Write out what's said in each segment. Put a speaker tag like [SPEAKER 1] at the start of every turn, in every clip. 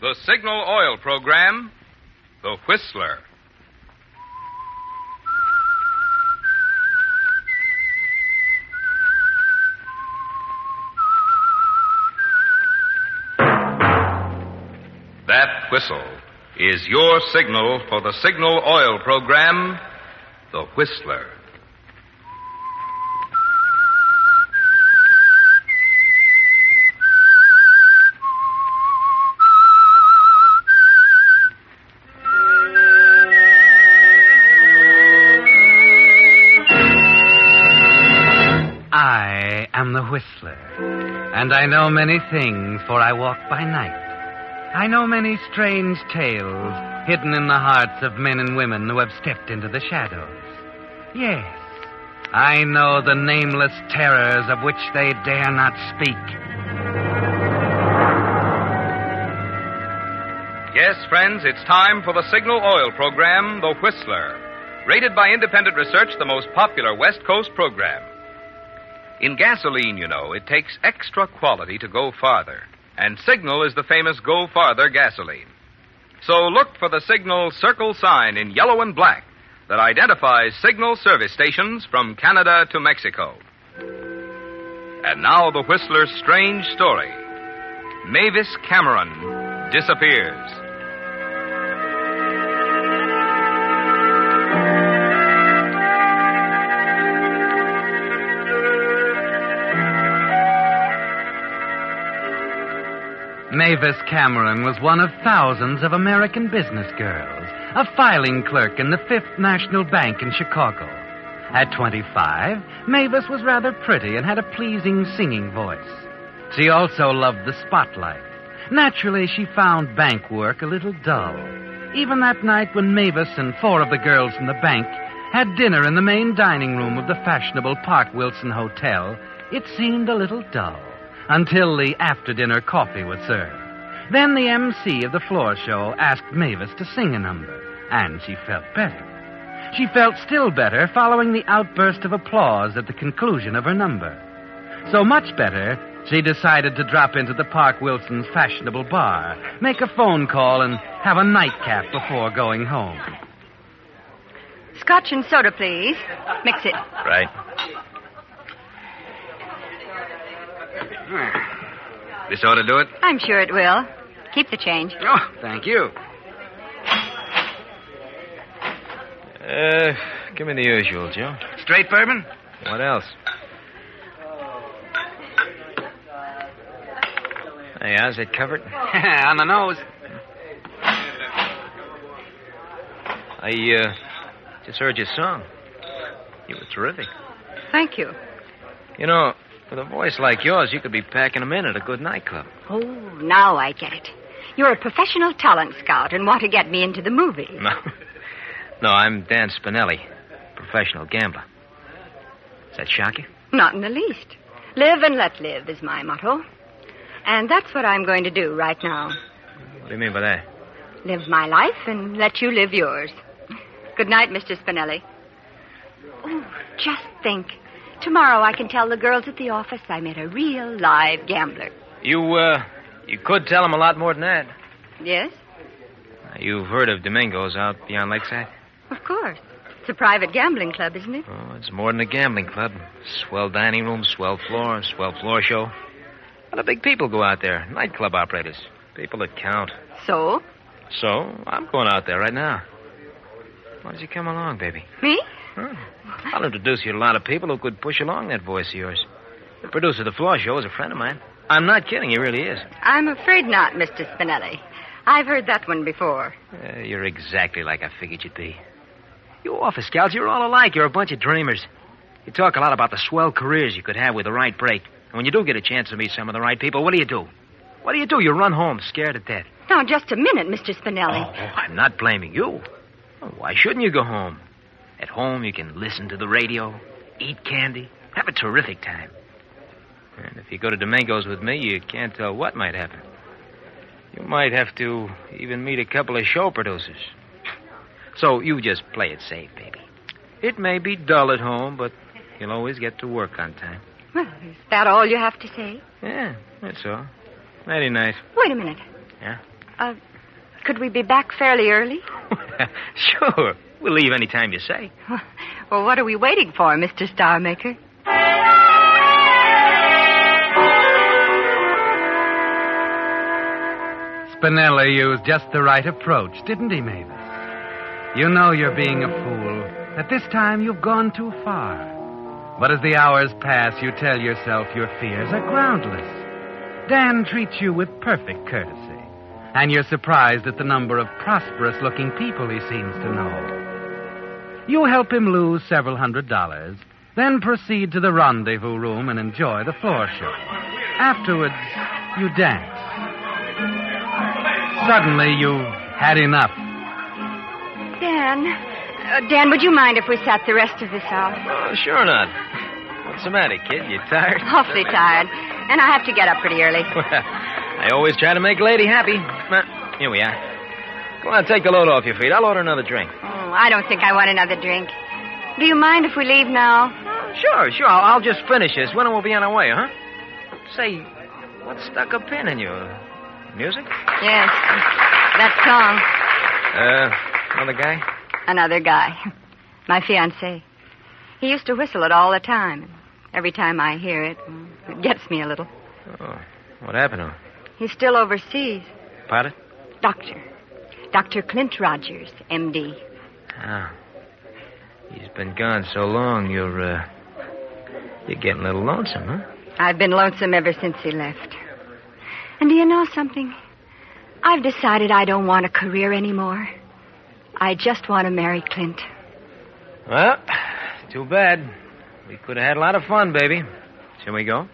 [SPEAKER 1] The Signal Oil Program, The Whistler. That whistle is your signal for the Signal Oil Program, The Whistler.
[SPEAKER 2] I am the Whistler, and I know many things, for I walk by night. I know many strange tales hidden in the hearts of men and women who have stepped into the shadows. Yes, I know the nameless terrors of which they dare not speak.
[SPEAKER 1] Yes, friends, it's time for the Signal Oil Program, The Whistler. Rated by independent research, the most popular West Coast program. In gasoline, you know, it takes extra quality to go farther. And Signal is the famous Go Farther gasoline. So look for the Signal circle sign in yellow and black that identifies Signal service stations from Canada to Mexico. And now the Whistler's strange story. Mavis Cameron Disappears.
[SPEAKER 2] Mavis Cameron was one of thousands of American business girls, a filing clerk in the Fifth National Bank in Chicago. At 25, Mavis was rather pretty and had a pleasing singing voice. She also loved the spotlight. Naturally, she found bank work a little dull. Even that night when Mavis and 4 of the girls from the bank had dinner in the main dining room of the fashionable Park Wilson Hotel, it seemed a little dull. Until the after-dinner coffee was served. Then the MC of the floor show asked Mavis to sing a number, and she felt better. She felt still better following the outburst of applause at the conclusion of her number. So much better, she decided to drop into the Park Wilson's fashionable bar, make a phone call, and have a nightcap before going home.
[SPEAKER 3] Scotch and soda, please. Mix it.
[SPEAKER 4] Right. This ought to do it?
[SPEAKER 3] I'm sure it will. Keep the change.
[SPEAKER 2] Oh, thank you.
[SPEAKER 4] Give me the usual, Joe.
[SPEAKER 2] Straight bourbon?
[SPEAKER 4] What else? Hey, how's it covered?
[SPEAKER 2] On the nose.
[SPEAKER 4] I just heard your song. You were terrific.
[SPEAKER 3] Thank you.
[SPEAKER 4] You know, with a voice like yours, you could be packing them in at a good nightclub.
[SPEAKER 3] Oh, now I get it. You're a professional talent scout and want to get me into the movie.
[SPEAKER 4] No, I'm Dan Spinelli, professional gambler. Does that shock you?
[SPEAKER 3] Not in the least. Live and let live is my motto. And that's what I'm going to do right now.
[SPEAKER 4] What do you mean by that?
[SPEAKER 3] Live my life and let you live yours. Good night, Mr. Spinelli. Oh, just think. Tomorrow I can tell the girls at the office I met a real live gambler.
[SPEAKER 4] You could tell them a lot more than that.
[SPEAKER 3] Yes?
[SPEAKER 4] You've heard of Domingo's out beyond Lakeside?
[SPEAKER 3] Of course. It's a private gambling club, isn't it?
[SPEAKER 4] Oh, it's more than a gambling club. Swell dining room, swell floor show. A lot of big people go out there. Nightclub operators. People that count.
[SPEAKER 3] So?
[SPEAKER 4] So, I'm going out there right now. Why don't you come along, baby?
[SPEAKER 3] Me?
[SPEAKER 4] I'll introduce you to a lot of people who could push along that voice of yours. The producer of the floor show is a friend of mine. I'm not kidding. He really is.
[SPEAKER 3] I'm afraid not, Mr. Spinelli. I've heard that one before.
[SPEAKER 4] You're exactly like I figured you'd be. You office gals, you're all alike. You're a bunch of dreamers. You talk a lot about the swell careers you could have with the right break. And when you do get a chance to meet some of the right people, what do? What do? You run home scared to death.
[SPEAKER 3] Now, just a minute, Mr. Spinelli.
[SPEAKER 4] Oh, I'm not blaming you. Oh, why shouldn't you go home? At home, you can listen to the radio, eat candy, have a terrific time. And if you go to Domingo's with me, you can't tell what might happen. You might have to even meet a couple of show producers. So you just play it safe, baby. It may be dull at home, but you'll always get to work on time.
[SPEAKER 3] Well, is that all you have to say?
[SPEAKER 4] Yeah, that's all. Nighty night.
[SPEAKER 3] Wait a minute.
[SPEAKER 4] Yeah?
[SPEAKER 3] Could we be back fairly early?
[SPEAKER 4] Sure. We'll leave any time you say.
[SPEAKER 3] Well, what are we waiting for, Mr. Starmaker?
[SPEAKER 2] Spinelli used just the right approach, didn't he, Mavis? You know you're being a fool. At this time, you've gone too far. But as the hours pass, you tell yourself your fears are groundless. Dan treats you with perfect courtesy, and you're surprised at the number of prosperous-looking people he seems to know. You help him lose several $100, then proceed to the rendezvous room and enjoy the floor show. Afterwards, you dance. Suddenly, you've had enough.
[SPEAKER 3] Dan, would you mind if we sat the rest of this out?
[SPEAKER 4] Oh, sure not. What's the matter, kid? You tired?
[SPEAKER 3] Awfully tired. And I have to get up pretty early.
[SPEAKER 4] Well, I always try to make a lady happy. Well, here we are. Go on, take the load off your feet. I'll order another drink.
[SPEAKER 3] Oh, I don't think I want another drink. Do you mind if we leave now?
[SPEAKER 4] Sure. I'll just finish this. When we'll be on our way, huh? Say, what stuck a pin in you? Music?
[SPEAKER 3] Yes. That song.
[SPEAKER 4] Another guy?
[SPEAKER 3] Another guy. My fiancé. He used to whistle it all the time. Every time I hear it, it gets me a little.
[SPEAKER 4] Oh, what happened to him?
[SPEAKER 3] He's still overseas.
[SPEAKER 4] Pardon?
[SPEAKER 3] Dr. Clint Rogers, M.D.
[SPEAKER 4] Oh. He's been gone so long, you're getting a little lonesome, huh?
[SPEAKER 3] I've been lonesome ever since he left. And do you know something? I've decided I don't want a career anymore. I just want to marry Clint.
[SPEAKER 4] Well, too bad. We could have had a lot of fun, baby. Shall we go?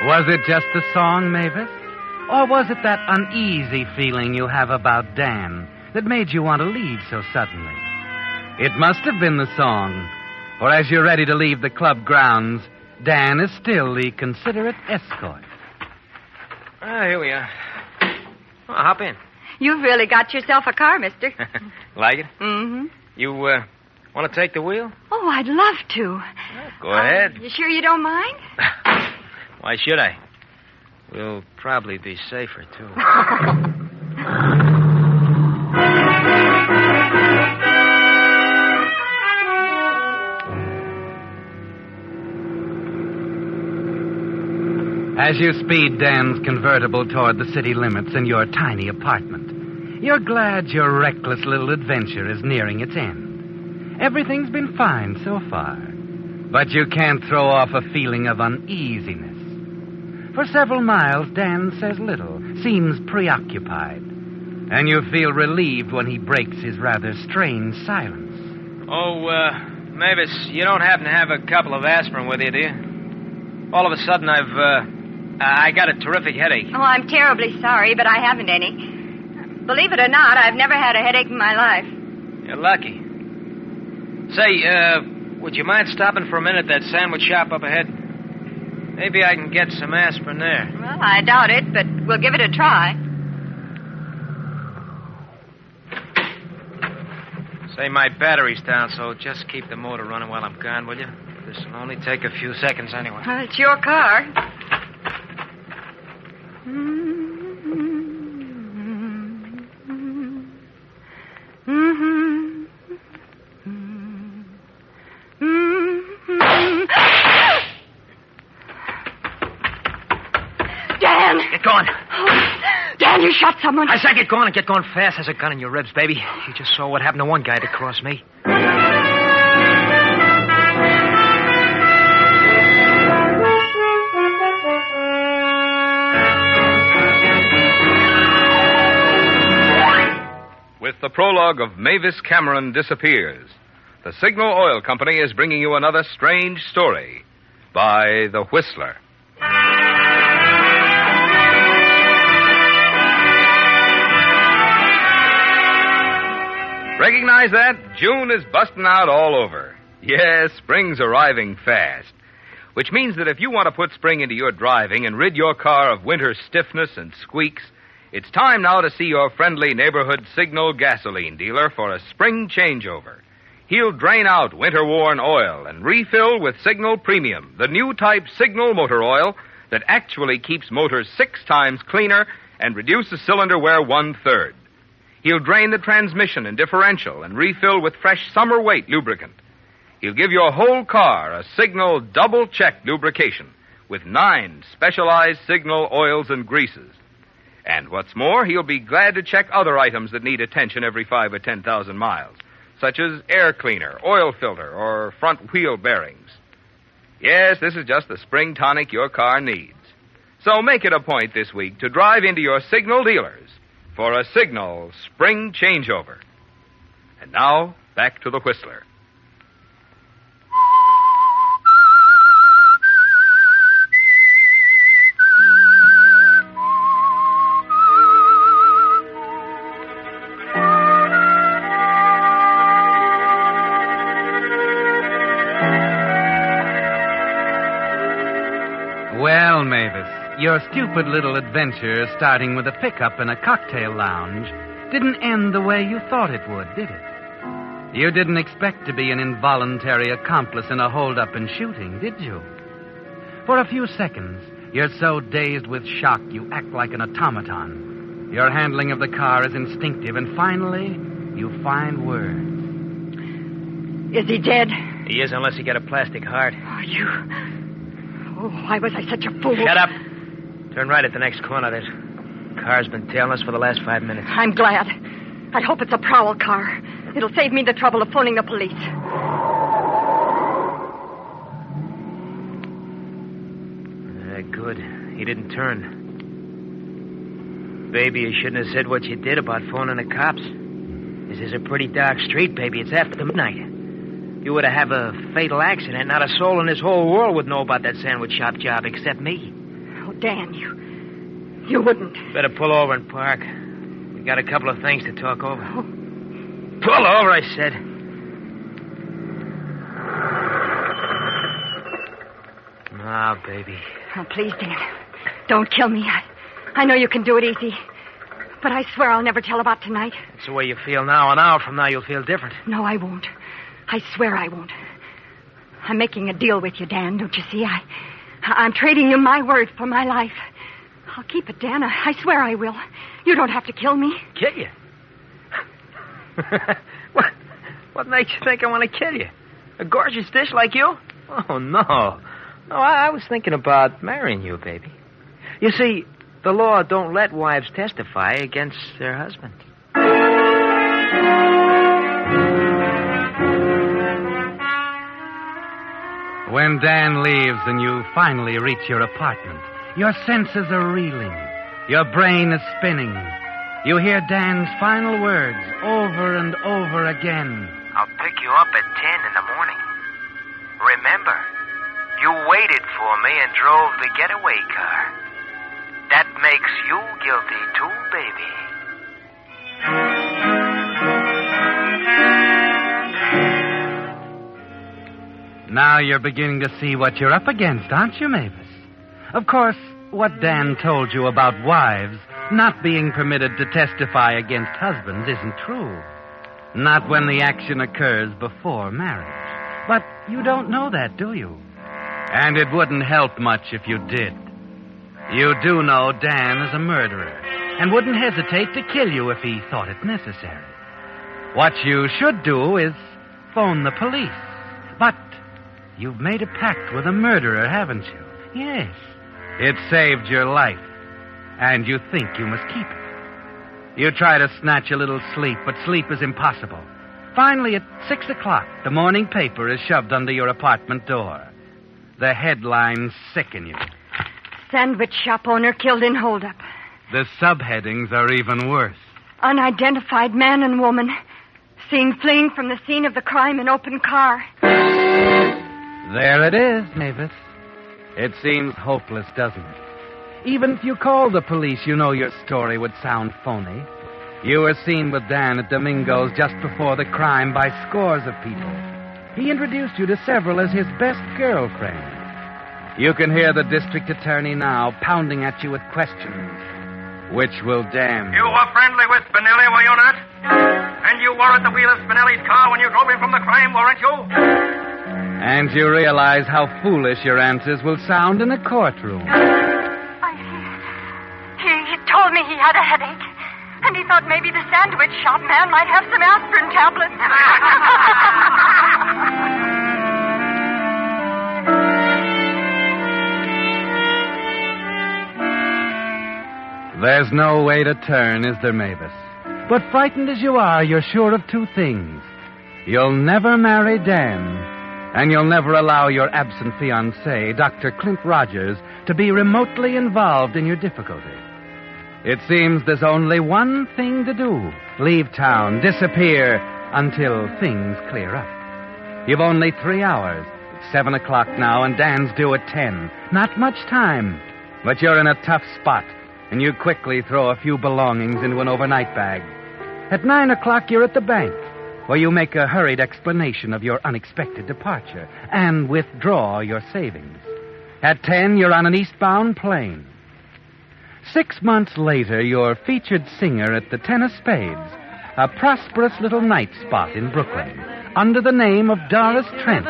[SPEAKER 2] Was it just the song, Mavis? Or was it that uneasy feeling you have about Dan that made you want to leave so suddenly? It must have been the song. For as you're ready to leave the club grounds, Dan is still the considerate escort.
[SPEAKER 4] Here we are. Oh, hop in.
[SPEAKER 3] You've really got yourself a car, mister.
[SPEAKER 4] Like it?
[SPEAKER 3] Mm-hmm.
[SPEAKER 4] You, want to take the wheel?
[SPEAKER 3] Oh, I'd love to.
[SPEAKER 4] Go ahead.
[SPEAKER 3] You sure you don't mind?
[SPEAKER 4] Why should I? We'll probably be safer, too.
[SPEAKER 2] As you speed Dan's convertible toward the city limits in your tiny apartment, you're glad your reckless little adventure is nearing its end. Everything's been fine so far, but you can't throw off a feeling of uneasiness. For several miles, Dan says little, seems preoccupied, and you feel relieved when he breaks his rather strange silence.
[SPEAKER 4] Oh, Mavis, you don't happen to have a couple of aspirin with you, do you? All of a sudden, I got a terrific headache.
[SPEAKER 3] Oh, I'm terribly sorry, but I haven't any. Believe it or not, I've never had a headache in my life.
[SPEAKER 4] You're lucky. Say, would you mind stopping for a minute at that sandwich shop up ahead? Maybe I can get some aspirin there.
[SPEAKER 3] Well, I doubt it, but we'll give it a try.
[SPEAKER 4] Say, my battery's down, so just keep the motor running while I'm gone, will you? This will only take a few seconds anyway.
[SPEAKER 3] Well, it's your car. Dan!
[SPEAKER 4] Get going.
[SPEAKER 3] Dan, you shot someone.
[SPEAKER 4] I said get going and get going fast. There's a gun in your ribs, baby. You just saw what happened to one guy that crossed me.
[SPEAKER 1] With the prologue of Mavis Cameron Disappears, the Signal Oil Company is bringing you another strange story by The Whistler. Recognize that? June is busting out all over. Yes, spring's arriving fast. Which means that if you want to put spring into your driving and rid your car of winter stiffness and squeaks, it's time now to see your friendly neighborhood Signal gasoline dealer for a spring changeover. He'll drain out winter-worn oil and refill with Signal Premium, the new type Signal motor oil that actually keeps motors 6 times cleaner and reduces cylinder wear 1/3. He'll drain the transmission and differential and refill with fresh summer weight lubricant. He'll give your whole car a Signal double-check lubrication with 9 specialized Signal oils and greases. And what's more, he'll be glad to check other items that need attention every 5 or 10,000 miles, such as air cleaner, oil filter, or front wheel bearings. Yes, this is just the spring tonic your car needs. So make it a point this week to drive into your Signal dealers for a Signal spring changeover. And now, back to the Whistler.
[SPEAKER 2] Well, Mavis, your stupid little adventure starting with a pickup in a cocktail lounge didn't end the way you thought it would, did it? You didn't expect to be an involuntary accomplice in a hold-up and shooting, did you? For a few seconds, you're so dazed with shock you act like an automaton. Your handling of the car is instinctive, and finally, you find words.
[SPEAKER 3] Is he dead?
[SPEAKER 4] He is, unless he got a plastic heart.
[SPEAKER 3] Oh, why was I such a fool?
[SPEAKER 4] Shut up. Turn right at the next corner. That car's been tailing us for the last 5 minutes.
[SPEAKER 3] I'm glad. I hope it's a prowl car. It'll save me the trouble of phoning the police.
[SPEAKER 4] Good. He didn't turn. Baby, you shouldn't have said what you did about phoning the cops. This is a pretty dark street, baby. It's after midnight. You would have a fatal accident. Not a soul in this whole world would know about that sandwich shop job except me.
[SPEAKER 3] Oh, Dan, you wouldn't.
[SPEAKER 4] Better pull over and park. We got a couple of things to talk over. Oh. Pull over, I said. Now, baby.
[SPEAKER 3] Oh, please, Dan. Don't kill me. I know you can do it easy. But I swear I'll never tell about tonight.
[SPEAKER 4] That's the way you feel now. An hour from now, you'll feel different.
[SPEAKER 3] No, I won't. I swear I won't. I'm making a deal with you, Dan, don't you see? I'm trading you my word for my life. I'll keep it, Dan. I swear I will. You don't have to kill me.
[SPEAKER 4] Kill you? What makes you think I want to kill you? A gorgeous dish like you? Oh, no. No, I was thinking about marrying you, baby. You see, the law don't let wives testify against their husbands.
[SPEAKER 2] When Dan leaves and you finally reach your apartment, your senses are reeling. Your brain is spinning. You hear Dan's final words over and over again.
[SPEAKER 5] I'll pick you up at 10 in the morning. Remember, you waited for me and drove the getaway car. That makes you guilty too, baby.
[SPEAKER 2] Now you're beginning to see what you're up against, aren't you, Mavis? Of course, what Dan told you about wives not being permitted to testify against husbands isn't true. Not when the action occurs before marriage. But you don't know that, do you? And it wouldn't help much if you did. You do know Dan is a murderer and wouldn't hesitate to kill you if he thought it necessary. What you should do is phone the police. But you've made a pact with a murderer, haven't you? Yes. It saved your life, and you think you must keep it. You try to snatch a little sleep, but sleep is impossible. Finally, at 6 o'clock, the morning paper is shoved under your apartment door. The headlines sicken you.
[SPEAKER 3] Sandwich shop owner killed in holdup.
[SPEAKER 2] The subheadings are even worse.
[SPEAKER 3] Unidentified man and woman seen fleeing from the scene of the crime in open car.
[SPEAKER 2] There it is, Mavis. It seems hopeless, doesn't it? Even if you called the police, you know your story would sound phony. You were seen with Dan at Domingo's just before the crime by scores of people. He introduced you to several as his best girlfriend. You can hear the district attorney now pounding at you with questions. Which will Dan?
[SPEAKER 6] You were friendly with Spinelli, were you not? And you were at the wheel of Spinelli's car when you drove him from the crime, weren't you?
[SPEAKER 2] And you realize how foolish your answers will sound in a courtroom.
[SPEAKER 3] He told me he had a headache. And he thought maybe the sandwich shop man might have some aspirin tablets.
[SPEAKER 2] There's no way to turn, is there, Mavis? But frightened as you are, you're sure of two things. You'll never marry Dan, and you'll never allow your absent fiancé, Dr. Clint Rogers, to be remotely involved in your difficulty. It seems there's only one thing to do. Leave town, disappear, until things clear up. You've only 3 hours. It's 7 o'clock now, and Dan's due at 10. Not much time, but you're in a tough spot, and you quickly throw a few belongings into an overnight bag. At 9 o'clock, you're at the bank, where you make a hurried explanation of your unexpected departure and withdraw your savings. At 10, you're on an eastbound plane. 6 months later, you're featured singer at the Ten of Spades, a prosperous little night spot in Brooklyn, under the name of Doris Trent.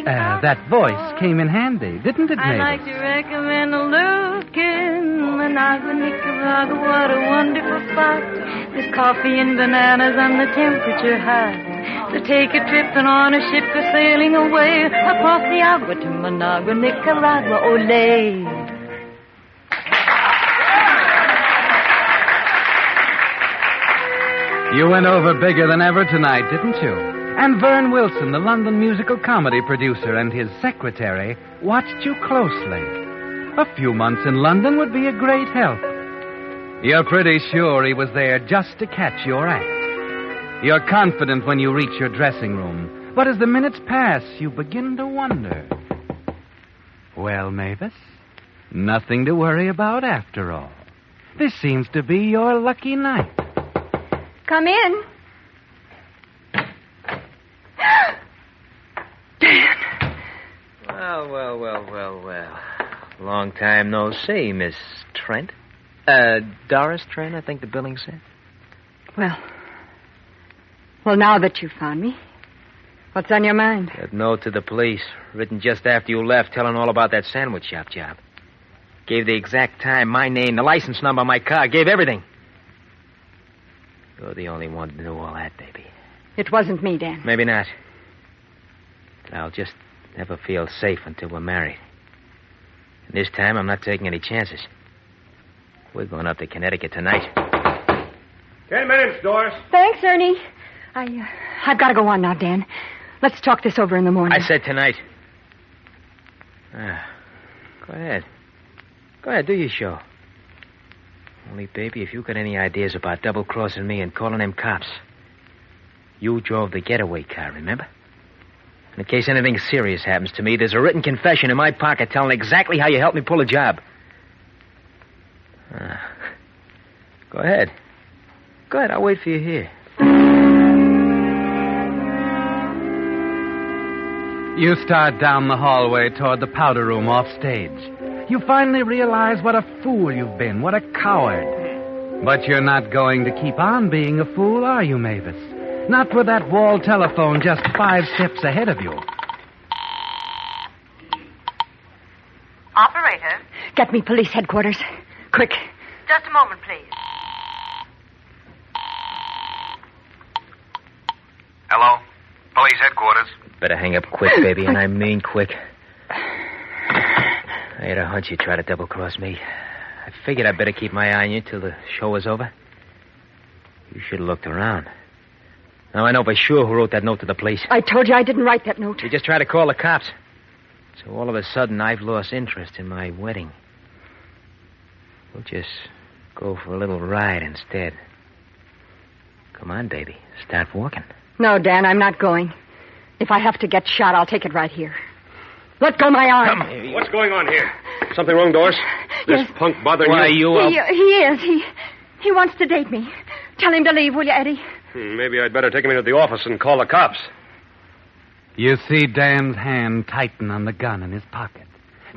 [SPEAKER 2] That voice came in handy, didn't it, Mavis?
[SPEAKER 7] I'd like to recommend a look in Managua, Nicaragua. What a wonderful spot. There's coffee and bananas and the temperature high. To take a trip and on a ship go sailing away across the agua to Managua, Nicaragua. Ole.
[SPEAKER 2] You went over bigger than ever tonight, didn't you? And Vern Wilson, the London musical comedy producer, and his secretary watched you closely. A few months in London would be a great help. You're pretty sure he was there just to catch your act. You're confident when you reach your dressing room. But as the minutes pass, you begin to wonder. Well, Mavis, nothing to worry about after all. This seems to be your lucky night.
[SPEAKER 3] Come in.
[SPEAKER 4] Well. Long time no see, Miss Trent. Doris Trent, I think the billing said.
[SPEAKER 3] Well, now that you've found me, what's on your mind?
[SPEAKER 4] That note to the police, written just after you left, telling all about that sandwich shop job. Gave the exact time, my name, the license number of my car, gave everything. You're the only one to know all that, baby.
[SPEAKER 3] It wasn't me, Dan.
[SPEAKER 4] Maybe not. But I'll just never feel safe until we're married. And this time, I'm not taking any chances. We're going up to Connecticut tonight.
[SPEAKER 6] 10 minutes, Doris.
[SPEAKER 3] Thanks, Ernie. I've got to go on now, Dan. Let's talk this over in the morning.
[SPEAKER 4] I said tonight. Go ahead. Go ahead, do your show. Only, baby, if you got any ideas about double-crossing me and calling them cops, you drove the getaway car, remember? In case anything serious happens to me, there's a written confession in my pocket telling exactly how you helped me pull a job. Go ahead. Go ahead, I'll wait for you here.
[SPEAKER 2] You start down the hallway toward the powder room off stage. You finally realize what a fool you've been, what a coward. But you're not going to keep on being a fool, are you, Mavis? Not with that wall telephone just 5 steps ahead of you.
[SPEAKER 8] Operator?
[SPEAKER 3] Get me police headquarters. Quick.
[SPEAKER 8] Just a moment, please.
[SPEAKER 5] Hello? Police headquarters.
[SPEAKER 4] Better hang up quick, baby, and I mean quick. I had a hunch you'd try to double-cross me. I figured I'd better keep my eye on you till the show was over. You should have looked around. Now I know for sure who wrote that note to the police.
[SPEAKER 3] I told you I didn't write that note.
[SPEAKER 4] You just tried to call the cops. So all of a sudden, I've lost interest in my wedding. We'll just go for a little ride instead. Come on, baby. Start walking.
[SPEAKER 3] No, Dan, I'm not going. If I have to get shot, I'll take it right here. Let go my arm.
[SPEAKER 4] Come here.
[SPEAKER 6] What's going on here? Something wrong, Doris? This
[SPEAKER 3] Yes.
[SPEAKER 6] punk bothering
[SPEAKER 4] Why,
[SPEAKER 6] you?
[SPEAKER 3] He is. He wants to date me. Tell him to leave, will you, Eddie?
[SPEAKER 6] Maybe I'd better take him into the office and call the cops.
[SPEAKER 2] You see Dan's hand tighten on the gun in his pocket.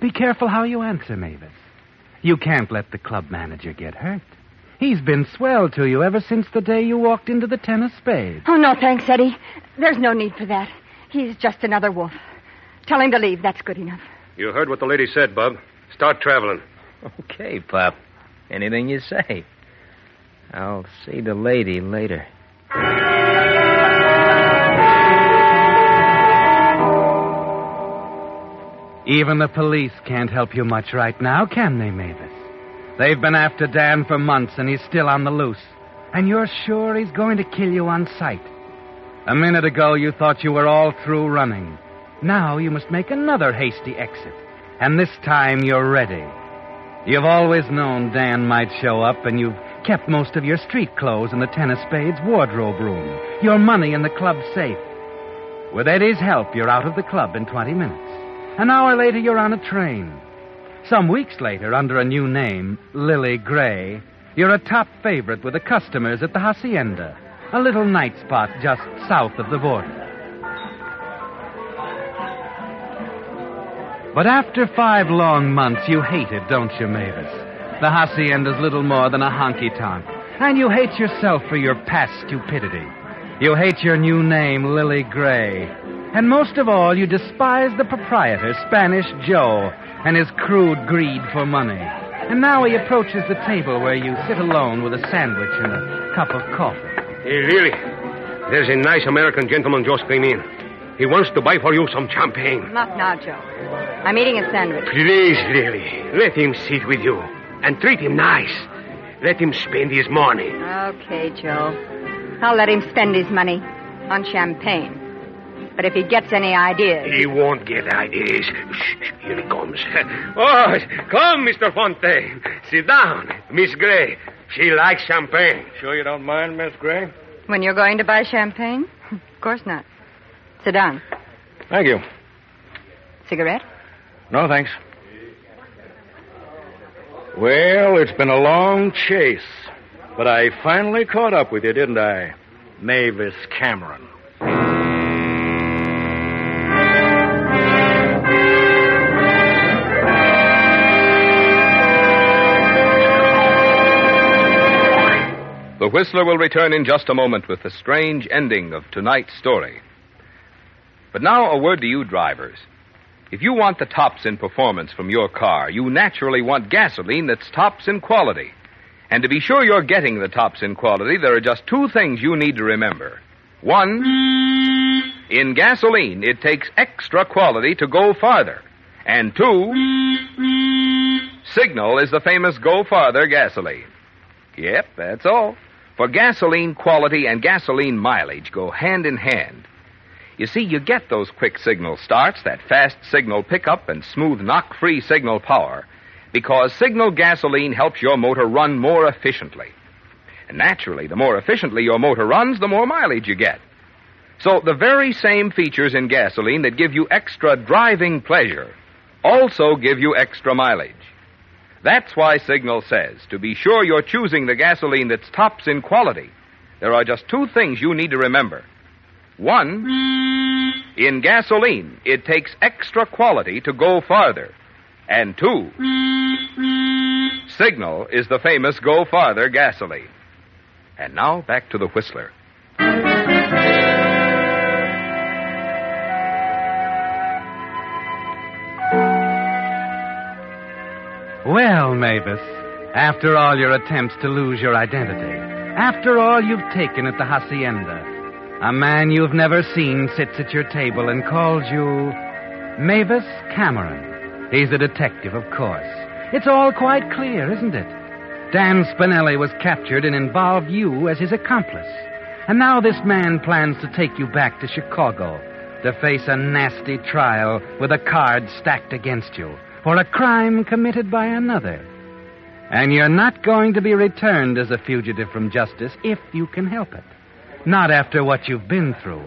[SPEAKER 2] Be careful how you answer, Mavis. You can't let the club manager get hurt. He's been swell to you ever since the day you walked into the 10 of spades.
[SPEAKER 3] Oh, no, thanks, Eddie. There's no need for that. He's just another wolf. Tell him to leave. That's good enough.
[SPEAKER 8] You heard what the lady said, Bub. Start traveling.
[SPEAKER 4] Okay, Pop. Anything you say. I'll see the lady later.
[SPEAKER 2] Even the police can't help you much right now, can they, Mavis? They've been after Dan for months, and he's still on the loose. And you're sure he's going to kill you on sight. A minute ago, you thought you were all through running. Now you must make another hasty exit. And this time you're ready. You've always known Dan might show up, and you've kept most of your street clothes in the 10 of spades wardrobe room. Your money in the club safe. With Eddie's help, you're out of the club in 20 minutes. An hour later, you're on a train. Some weeks later, under a new name, Lily Gray, you're a top favorite with the customers at the Hacienda, a little night spot just south of the border. But after 5 long months, you hate it, don't you, Mavis? The Hacienda's little more than a honky-tonk. And you hate yourself for your past stupidity. You hate your new name, Lily Gray. And most of all, you despise the proprietor, Spanish Joe, and his crude greed for money. And now he approaches the table where you sit alone with a sandwich and a cup of coffee.
[SPEAKER 8] Hey, Lily, there's a nice American gentleman just came in. He wants to buy for you some champagne.
[SPEAKER 3] Not now, Joe. I'm eating a sandwich.
[SPEAKER 8] Please, Lily, let him sit with you and treat him nice. Let him spend his money.
[SPEAKER 3] Okay, Joe. I'll let him spend his money on champagne. But if he gets any ideas...
[SPEAKER 8] He won't get ideas. Shh, here he comes. Oh, come, Mr. Fontaine. Sit down. Miss Gray, she likes champagne.
[SPEAKER 6] Sure you don't mind, Miss Gray?
[SPEAKER 3] When you're going to buy champagne? Of course not. Sit down.
[SPEAKER 6] Thank you.
[SPEAKER 3] Cigarette?
[SPEAKER 6] No, thanks. Well, it's been a long chase, but I finally caught up with you, didn't I? Mavis Cameron.
[SPEAKER 1] The Whistler will return in just a moment with the strange ending of tonight's story. But now a word to you drivers. If you want the tops in performance from your car, you naturally want gasoline that's tops in quality. And to be sure you're getting the tops in quality, there are just 2 things you need to remember. 1, in gasoline, it takes extra quality to go farther. And 2, Signal is the famous Go Farther gasoline. Yep, that's all. For gasoline quality and gasoline mileage go hand in hand. You see, you get those quick signal starts, that fast signal pickup, and smooth knock-free signal power, because Signal gasoline helps your motor run more efficiently. And naturally, the more efficiently your motor runs, the more mileage you get. So the very same features in gasoline that give you extra driving pleasure also give you extra mileage. That's why Signal says, to be sure you're choosing the gasoline that's tops in quality, there are just 2 things you need to remember. 1, in gasoline, it takes extra quality to go farther. And 2, Signal is the famous Go Farther gasoline. And now, back to the Whistler.
[SPEAKER 2] Well, Mavis, after all your attempts to lose your identity, after all you've taken at the Hacienda, a man you've never seen sits at your table and calls you Mavis Cameron. He's a detective, of course. It's all quite clear, isn't it? Dan Spinelli was captured and involved you as his accomplice. And now this man plans to take you back to Chicago to face a nasty trial with the cards stacked against you for a crime committed by another. And you're not going to be returned as a fugitive from justice if you can help it. Not after what you've been through.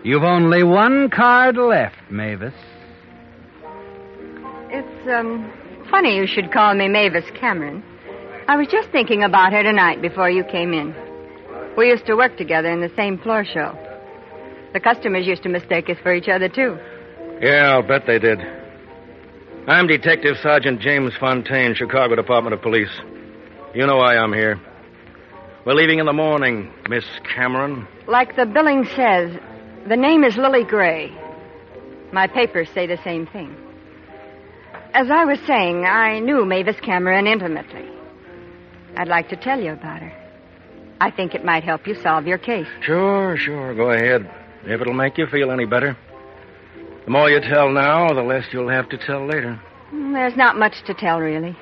[SPEAKER 2] You've only 1 card left, Mavis.
[SPEAKER 3] It's, funny you should call me Mavis Cameron. I was just thinking about her tonight before you came in. We used to work together in the same floor show. The customers used to mistake us for each other, too.
[SPEAKER 6] Yeah, I'll bet they did. I'm Detective Sergeant James Fontaine, Chicago Department of Police. You know why I'm here. We're leaving in the morning, Miss Cameron.
[SPEAKER 3] Like the billing says, the name is Lily Gray. My papers say the same thing. As I was saying, I knew Mavis Cameron intimately. I'd like to tell you about her. I think it might help you solve your case.
[SPEAKER 6] Sure. Go ahead. If it'll make you feel any better. The more you tell now, the less you'll have to tell later.
[SPEAKER 3] There's not much to tell, really.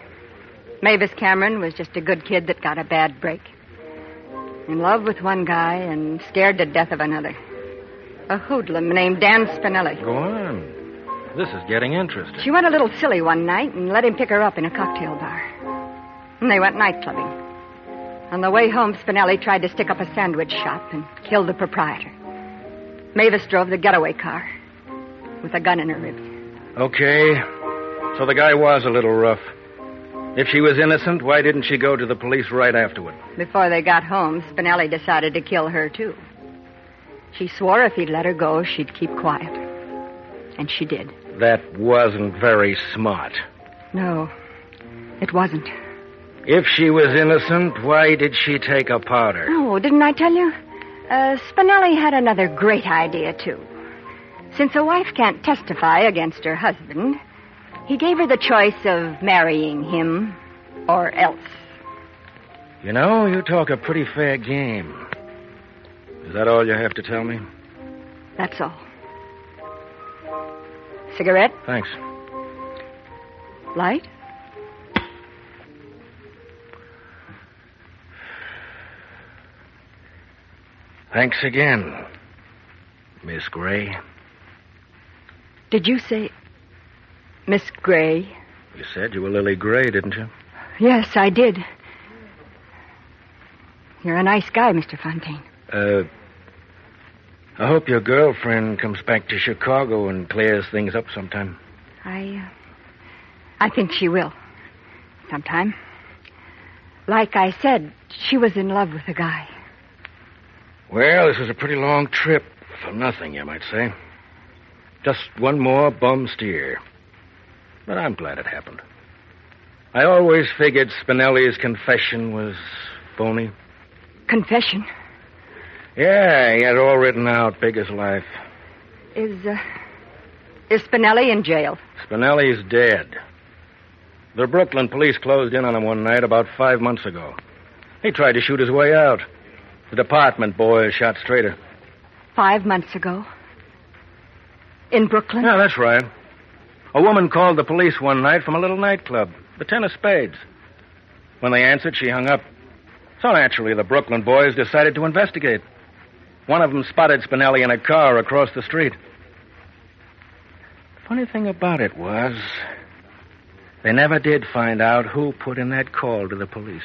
[SPEAKER 3] Mavis Cameron was just a good kid that got a bad break. In love with one guy and scared to death of another. A hoodlum named Dan Spinelli.
[SPEAKER 6] Go on. This is getting interesting.
[SPEAKER 3] She went a little silly one night and let him pick her up in a cocktail bar. And they went night clubbing. On the way home, Spinelli tried to stick up a sandwich shop and killed the proprietor. Mavis drove the getaway car with a gun in her ribs.
[SPEAKER 6] Okay. So the guy was a little rough. If she was innocent, why didn't she go to the police right afterward?
[SPEAKER 3] Before they got home, Spinelli decided to kill her, too. She swore if he'd let her go, she'd keep quiet. And she did.
[SPEAKER 6] That wasn't very smart.
[SPEAKER 3] No, it wasn't.
[SPEAKER 6] If she was innocent, why did she take a powder?
[SPEAKER 3] Oh, didn't I tell you? Spinelli had another great idea, too. Since a wife can't testify against her husband, he gave her the choice of marrying him or else.
[SPEAKER 6] You know, you talk a pretty fair game. Is that all you have to tell me?
[SPEAKER 3] That's all. Cigarette?
[SPEAKER 6] Thanks.
[SPEAKER 3] Light?
[SPEAKER 6] Thanks again, Miss Gray.
[SPEAKER 3] Did you say Miss Gray?
[SPEAKER 6] You said you were Lily Gray, didn't you?
[SPEAKER 3] Yes, I did. You're a nice guy, Mr. Fontaine.
[SPEAKER 6] I hope your girlfriend comes back to Chicago and clears things up sometime.
[SPEAKER 3] I think she will. Sometime. Like I said, she was in love with a guy.
[SPEAKER 6] Well, this was a pretty long trip for nothing, you might say. Just one more bum steer. But I'm glad it happened. I always figured Spinelli's confession was phony.
[SPEAKER 3] Confession?
[SPEAKER 6] Yeah, he had it all written out, big as life.
[SPEAKER 3] Is Spinelli in jail?
[SPEAKER 6] Spinelli's dead. The Brooklyn police closed in on him one night about 5 months ago. He tried to shoot his way out. The department boys shot straighter.
[SPEAKER 3] 5 months ago? In Brooklyn?
[SPEAKER 6] Yeah, that's right. A woman called the police one night from a little nightclub, the Ten of Spades. When they answered, she hung up. So naturally, the Brooklyn boys decided to investigate. One of them spotted Spinelli in a car across the street. Funny thing about it was, they never did find out who put in that call to the police.